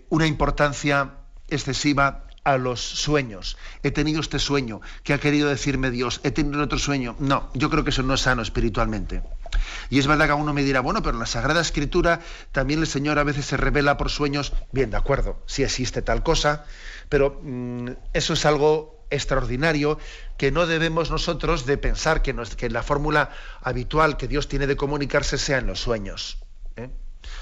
una importancia excesiva a los sueños. He tenido este sueño, ¿qué ha querido decirme Dios? He tenido otro sueño. No, yo creo que eso no es sano espiritualmente. Y es verdad que uno me dirá, bueno, pero en la Sagrada Escritura también el Señor a veces se revela por sueños. Bien, de acuerdo, sí existe tal cosa, pero eso es algo extraordinario que no debemos nosotros de pensar que la fórmula habitual que Dios tiene de comunicarse sea en los sueños.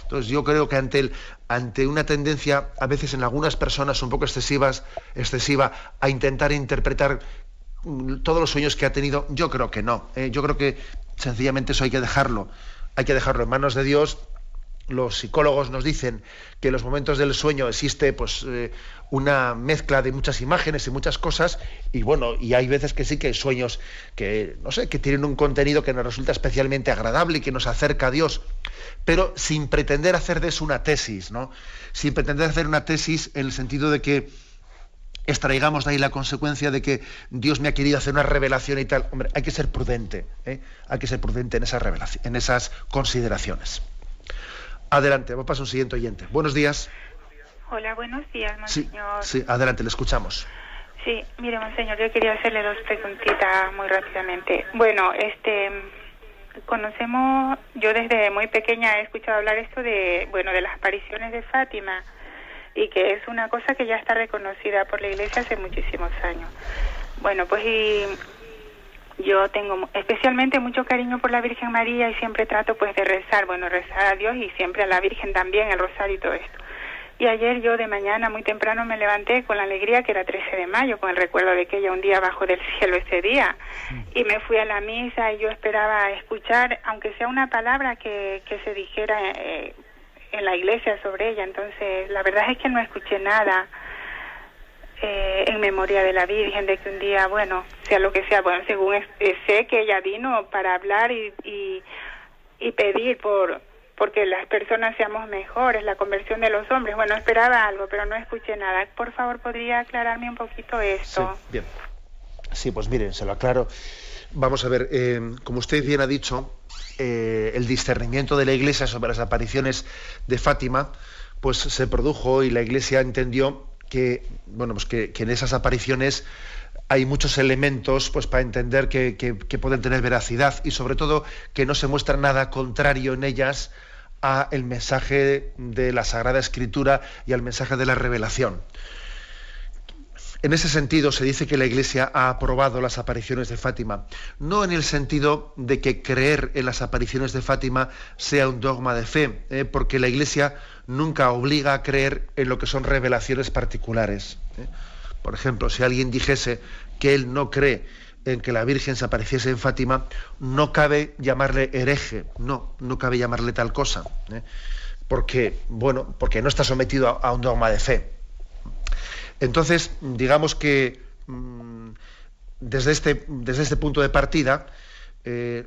Entonces yo creo que ante una tendencia a veces en algunas personas un poco excesiva a intentar interpretar todos los sueños que ha tenido, yo creo que no. Yo creo que sencillamente eso hay que dejarlo en manos de Dios. Los psicólogos nos dicen que en los momentos del sueño existe pues una mezcla de muchas imágenes y muchas cosas, y bueno, y hay veces que sí que hay sueños que, no sé, que tienen un contenido que nos resulta especialmente agradable y que nos acerca a Dios, pero sin pretender hacer de eso una tesis, ¿no? Sin pretender hacer una tesis en el sentido de que extraigamos de ahí la consecuencia de que Dios me ha querido hacer una revelación y tal. Hombre, hay que ser prudente, hay que ser prudente en esas revelaciones, en esas consideraciones. Adelante, vamos a pasar a un siguiente oyente. Buenos días. Hola, buenos días, monseñor. Sí, adelante, le escuchamos. Sí, mire, monseñor, yo quería hacerle dos preguntitas muy rápidamente. Bueno, conocemos, yo desde muy pequeña he escuchado hablar esto de las apariciones de Fátima, y que es una cosa que ya está reconocida por la Iglesia hace muchísimos años. Bueno, pues yo tengo especialmente mucho cariño por la Virgen María y siempre trato pues de rezar a Dios y siempre a la Virgen también, el rosario y todo esto. Y ayer yo de mañana muy temprano me levanté con la alegría que era 13 de mayo, con el recuerdo de que ella un día bajó del cielo ese día, y me fui a la misa y yo esperaba escuchar, aunque sea una palabra que se dijera en la iglesia sobre ella. Entonces la verdad es que no escuché nada en memoria de la Virgen, de que un día, sea lo que sea, según sé que ella vino para hablar y pedir por porque las personas seamos mejores, la conversión de los hombres. Bueno, esperaba algo, pero no escuché nada. Por favor, ¿podría aclararme un poquito esto? Sí, bien. Sí, pues miren, se lo aclaro. Vamos a ver, como usted bien ha dicho, el discernimiento de la Iglesia sobre las apariciones de Fátima, pues se produjo y la Iglesia entendió que, bueno, pues que en esas apariciones hay muchos elementos pues para entender que pueden tener veracidad y sobre todo que no se muestra nada contrario en ellas a el mensaje de la Sagrada Escritura y al mensaje de la revelación. En ese sentido se dice que la Iglesia ha aprobado las apariciones de Fátima, no en el sentido de que creer en las apariciones de Fátima sea un dogma de fe, porque la Iglesia nunca obliga a creer en lo que son revelaciones particulares. Por ejemplo, si alguien dijese que él no cree en que la Virgen se apareciese en Fátima, no cabe llamarle hereje, no cabe llamarle tal cosa, porque no está sometido a un dogma de fe. Entonces, digamos que desde este punto de partida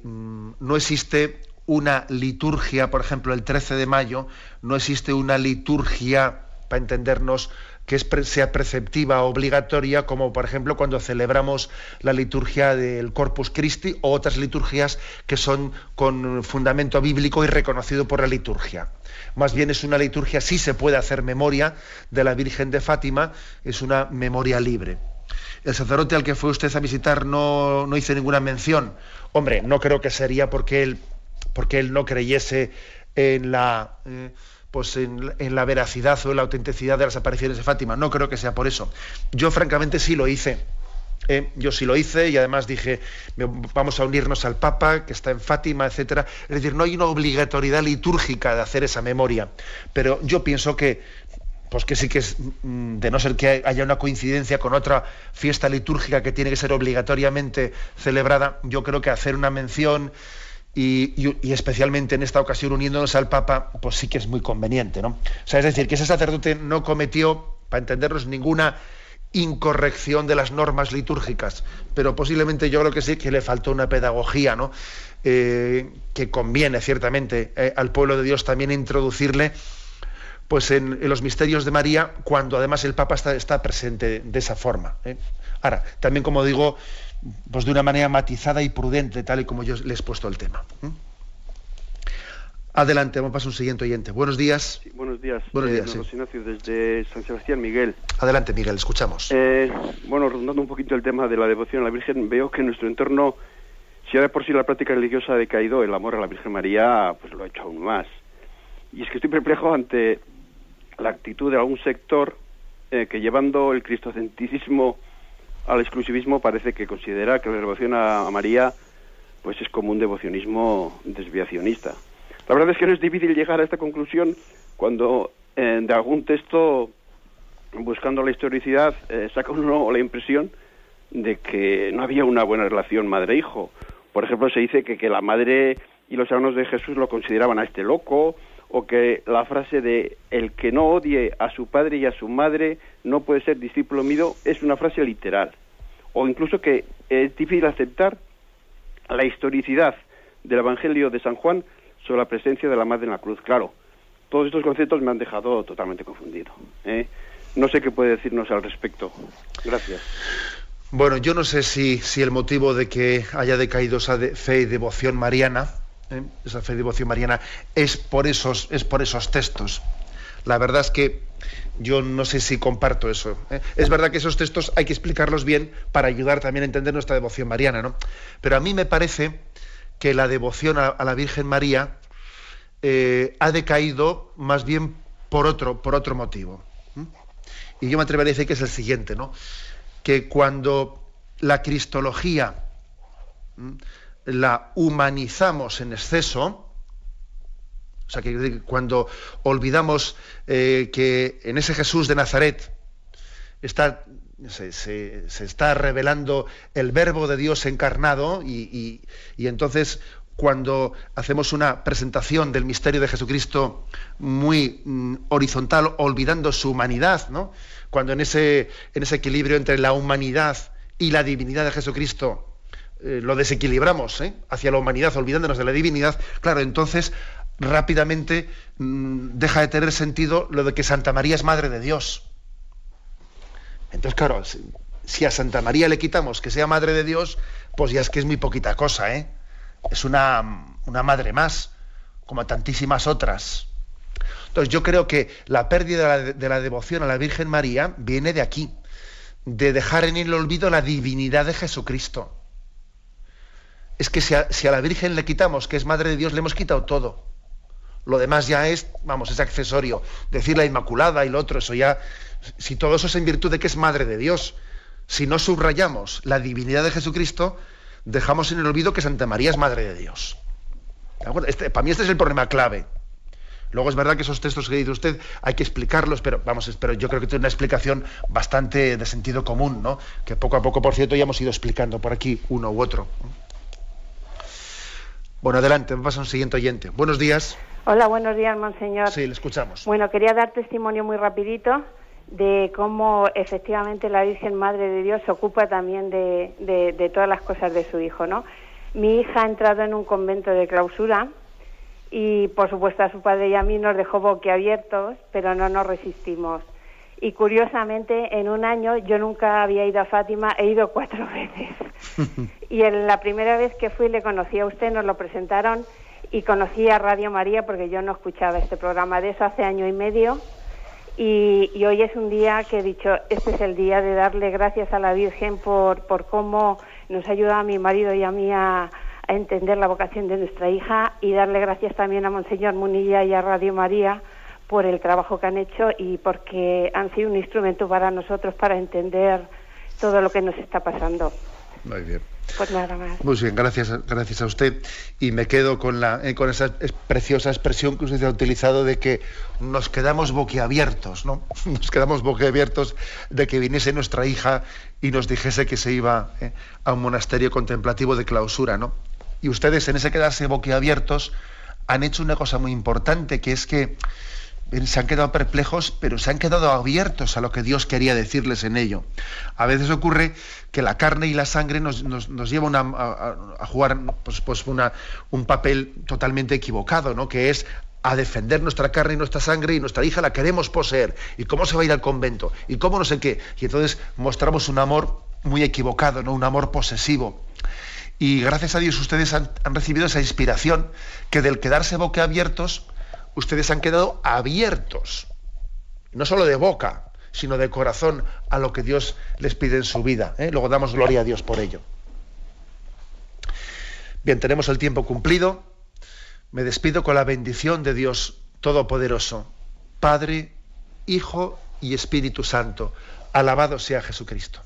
no existe una liturgia, por ejemplo, el 13 de mayo, no existe una liturgia, para entendernos, que sea preceptiva o obligatoria, como por ejemplo cuando celebramos la liturgia del Corpus Christi o otras liturgias que son con fundamento bíblico y reconocido por la liturgia. Más bien es una liturgia, sí se puede hacer memoria de la Virgen de Fátima, es una memoria libre. El sacerdote al que fue usted a visitar no hizo ninguna mención. Hombre, no creo que sería porque él no creyese en la veracidad o en la autenticidad de las apariciones de Fátima. No creo que sea por eso. Yo francamente sí lo hice. Yo sí lo hice y además dije, vamos a unirnos al Papa, que está en Fátima, etcétera. Es decir, no hay una obligatoriedad litúrgica de hacer esa memoria. Pero yo pienso que sí que es, de no ser que haya una coincidencia con otra fiesta litúrgica que tiene que ser obligatoriamente celebrada, yo creo que hacer una mención y especialmente en esta ocasión uniéndonos al Papa, pues sí que es muy conveniente, ¿no? O sea, es decir, que ese sacerdote no cometió, para entendernos, ninguna incorrección de las normas litúrgicas, pero posiblemente yo creo que sí que le faltó una pedagogía, ¿no? Que conviene ciertamente al pueblo de Dios también introducirle pues en los misterios de María, cuando además el Papa está presente de esa forma. Ahora, también, como digo, pues de una manera matizada y prudente, tal y como yo les he puesto el tema. Adelante, vamos a pasar a un siguiente oyente. Buenos días. Sí, buenos días. Buenos días, sí. Ignacio, desde San Sebastián, Miguel. Adelante, Miguel, escuchamos. Rondando un poquito el tema de la devoción a la Virgen, veo que en nuestro entorno, si ya de por sí la práctica religiosa ha decaído, el amor a la Virgen María pues lo ha hecho aún más. Y es que estoy perplejo ante la actitud de algún sector que, llevando el cristocentrismo al exclusivismo, parece que considera que la devoción a María pues es como un devocionismo desviacionista. La verdad es que no es difícil llegar a esta conclusión cuando de algún texto, buscando la historicidad, saca uno la impresión de que no había una buena relación madre-hijo. Por ejemplo, se dice que la madre y los hermanos de Jesús lo consideraban a este loco, o que la frase de el que no odie a su padre y a su madre no puede ser discípulo mío es una frase literal. O incluso que es difícil aceptar la historicidad del Evangelio de San Juan sobre la presencia de la madre en la cruz. Claro, todos estos conceptos me han dejado totalmente confundido. No sé qué puede decirnos al respecto. Gracias. Bueno, yo no sé si el motivo de que haya decaído esa fe y devoción mariana, esa fe y devoción mariana, es por esos textos. La verdad es que yo no sé si comparto eso. Es verdad que esos textos hay que explicarlos bien para ayudar también a entender nuestra devoción mariana, ¿no? Pero a mí me parece que la devoción a la Virgen María ha decaído más bien por otro motivo. Y yo me atrevería a decir que es el siguiente, ¿no? Que cuando la cristología la humanizamos en exceso, o sea, que cuando olvidamos que en ese Jesús de Nazaret se está revelando el Verbo de Dios encarnado y entonces cuando hacemos una presentación del misterio de Jesucristo muy horizontal, olvidando su humanidad, ¿no? Cuando en ese equilibrio entre la humanidad y la divinidad de Jesucristo lo desequilibramos hacia la humanidad, olvidándonos de la divinidad, claro, entonces rápidamente deja de tener sentido lo de que Santa María es Madre de Dios. Entonces, claro, si a Santa María le quitamos que sea Madre de Dios, pues ya es que es muy poquita cosa, ¿eh? Es una madre más, como tantísimas otras. Entonces yo creo que la pérdida de la devoción a la Virgen María viene de aquí, de dejar en el olvido la divinidad de Jesucristo. Es que si a la Virgen le quitamos que es Madre de Dios, le hemos quitado todo. Lo demás ya es accesorio. Decir la Inmaculada y lo otro, eso ya... Si todo eso es en virtud de que es Madre de Dios, si no subrayamos la divinidad de Jesucristo, dejamos en el olvido que Santa María es Madre de Dios. ¿De acuerdo? Para mí este es el problema clave. Luego es verdad que esos textos que dice usted hay que explicarlos, pero yo creo que tiene una explicación bastante de sentido común, ¿no? Que poco a poco, por cierto, ya hemos ido explicando por aquí uno u otro. Bueno, adelante, me pasa un siguiente oyente. Buenos días. Hola, buenos días, monseñor. Sí, le escuchamos. Bueno, quería dar testimonio muy rapidito de cómo efectivamente la Virgen Madre de Dios se ocupa también de todas las cosas de su hijo, ¿no? Mi hija ha entrado en un convento de clausura y, por supuesto, a su padre y a mí nos dejó boquiabiertos, pero no nos resistimos. Y, curiosamente, en un año yo nunca había ido a Fátima, he ido 4 veces. Y la primera vez que fui le conocí a usted, nos lo presentaron, y conocí a Radio María porque yo no escuchaba este programa de eso hace 1 año y medio. Y hoy es un día que he dicho, este es el día de darle gracias a la Virgen por cómo nos ayuda a mi marido y a mí a entender la vocación de nuestra hija, y darle gracias también a Monseñor Munilla y a Radio María por el trabajo que han hecho y porque han sido un instrumento para nosotros para entender todo lo que nos está pasando. Muy bien. Pues nada más. Muy bien, gracias a usted. Y me quedo con esa preciosa expresión que usted ha utilizado de que nos quedamos boquiabiertos, ¿no? Nos quedamos boquiabiertos de que viniese nuestra hija y nos dijese que se iba a un monasterio contemplativo de clausura, ¿no? Y ustedes, en ese quedarse boquiabiertos, han hecho una cosa muy importante, que es que se han quedado perplejos, pero se han quedado abiertos a lo que Dios quería decirles en ello. A veces ocurre que la carne y la sangre nos llevan a jugar un papel totalmente equivocado, ¿no? Que es a defender nuestra carne y nuestra sangre, y nuestra hija la queremos poseer. ¿Y cómo se va a ir al convento? ¿Y cómo no sé qué? Y entonces mostramos un amor muy equivocado, ¿no? Un amor posesivo. Y gracias a Dios ustedes han recibido esa inspiración, que del quedarse boquiabiertos, ustedes han quedado abiertos, no solo de boca, sino de corazón, a lo que Dios les pide en su vida. Luego damos gloria a Dios por ello. Bien, tenemos el tiempo cumplido. Me despido con la bendición de Dios Todopoderoso, Padre, Hijo y Espíritu Santo. Alabado sea Jesucristo.